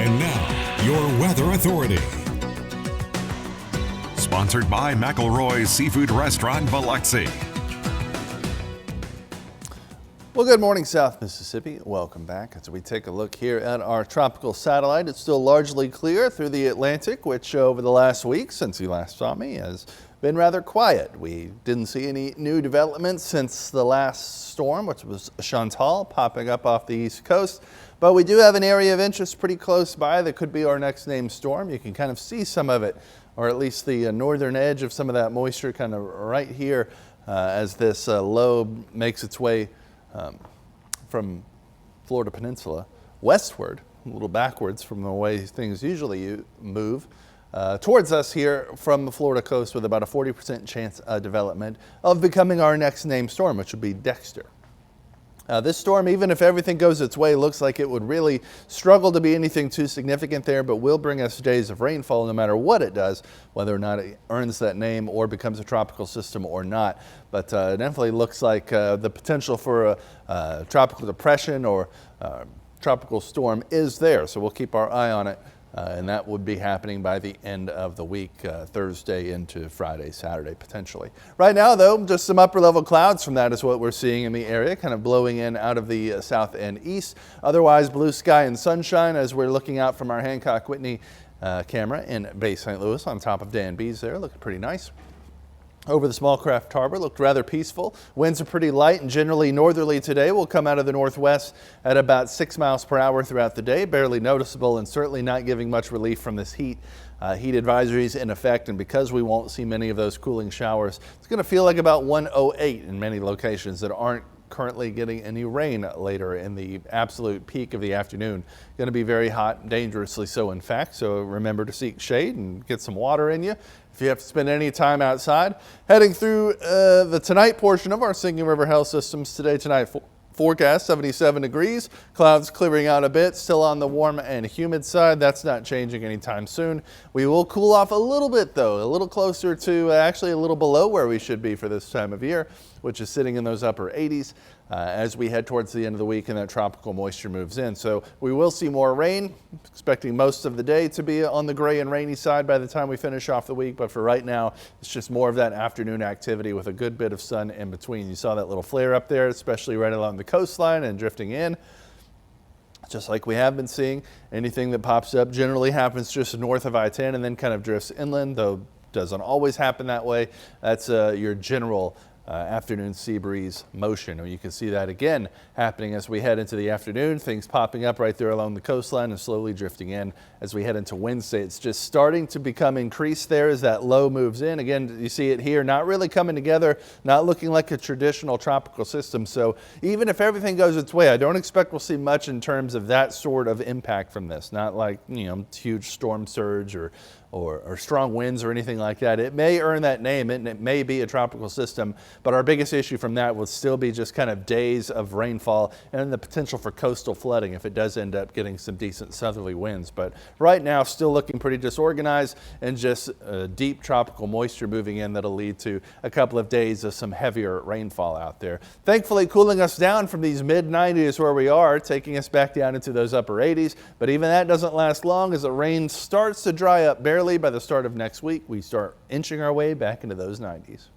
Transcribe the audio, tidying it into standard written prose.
And now, your weather authority. Sponsored by McElroy's Seafood Restaurant, Biloxi. Well, good morning, South Mississippi. Welcome back as we take a look here at our tropical satellite. It's still largely clear through the Atlantic, which over the last week, since you last saw me, has been rather quiet. We didn't see any new developments since the last storm, which was Chantal, popping up off the East Coast. But we do have an area of interest pretty close by that could be our next named storm. You can kind of see some of it, or at least the northern edge of some of that moisture kind of right here as this low makes its way from Florida Peninsula westward, a little backwards from the way things usually move, towards us here from the Florida coast with about a 40% chance of development of becoming our next named storm, which would be Dexter. This storm, even if everything goes its way, looks like it would really struggle to be anything too significant there, but will bring us days of rainfall no matter what it does, whether or not it earns that name or becomes a tropical system or not. But it definitely looks like the potential for a tropical depression or tropical storm is there, so we'll keep our eye on it. And that would be happening by the end of the week, Thursday into Friday, Saturday, potentially. Right now, though, just some upper level clouds from that is what we're seeing in the area, kind of blowing in out of the south and east. Otherwise, blue sky and sunshine as we're looking out from our Hancock Whitney camera in Bay St. Louis on top of Dan B's there, looking pretty nice. Over the small craft harbor looked rather peaceful. Winds are pretty light and generally northerly today. Will come out of the northwest at about 6 miles per hour throughout the day. Barely noticeable and certainly not giving much relief from this heat. Heat advisories in effect, and because we won't see many of those cooling showers, it's going to feel like about 108 in many locations that aren't currently getting any rain later in the absolute peak of the afternoon. Going to be very hot, dangerously so in fact, so remember to seek shade and get some water in you if you have to spend any time outside. Heading through the tonight portion of our Singing River Health Systems tonight forecast, 77 degrees, clouds clearing out a bit, still on the warm and humid side. That's not changing anytime soon. We will cool off a little bit though, a little closer to actually a little below where we should be for this time of year, which is sitting in those upper 80s as we head towards the end of the week and that tropical moisture moves in. So we will see more rain, expecting most of the day to be on the gray and rainy side by the time we finish off the week. But for right now, it's just more of that afternoon activity with a good bit of sun in between. You saw that little flare up there, especially right along the coastline and drifting in. Just like we have been seeing, anything that pops up generally happens just north of I-10 and then kind of drifts inland, though doesn't always happen that way. That's your general afternoon sea breeze motion. And you can see that again happening as we head into the afternoon, things popping up right there along the coastline and slowly drifting in as we head into Wednesday. It's just starting to become increased there as that low moves in. Again, you see it here, not really coming together, not looking like a traditional tropical system. So even if everything goes its way, I don't expect we'll see much in terms of that sort of impact from this. Not like, you know, huge storm surge or strong winds or anything like that. It may earn that name and it may be a tropical system, but our biggest issue from that will still be just kind of days of rainfall and the potential for coastal flooding if it does end up getting some decent southerly winds. But right now, still looking pretty disorganized and just deep tropical moisture moving in that'll lead to a couple of days of some heavier rainfall out there. Thankfully, cooling us down from these mid-90s where we are, taking us back down into those upper 80s. But even that doesn't last long as the rain starts to dry up barely. By the start of next week, we start inching our way back into those 90s.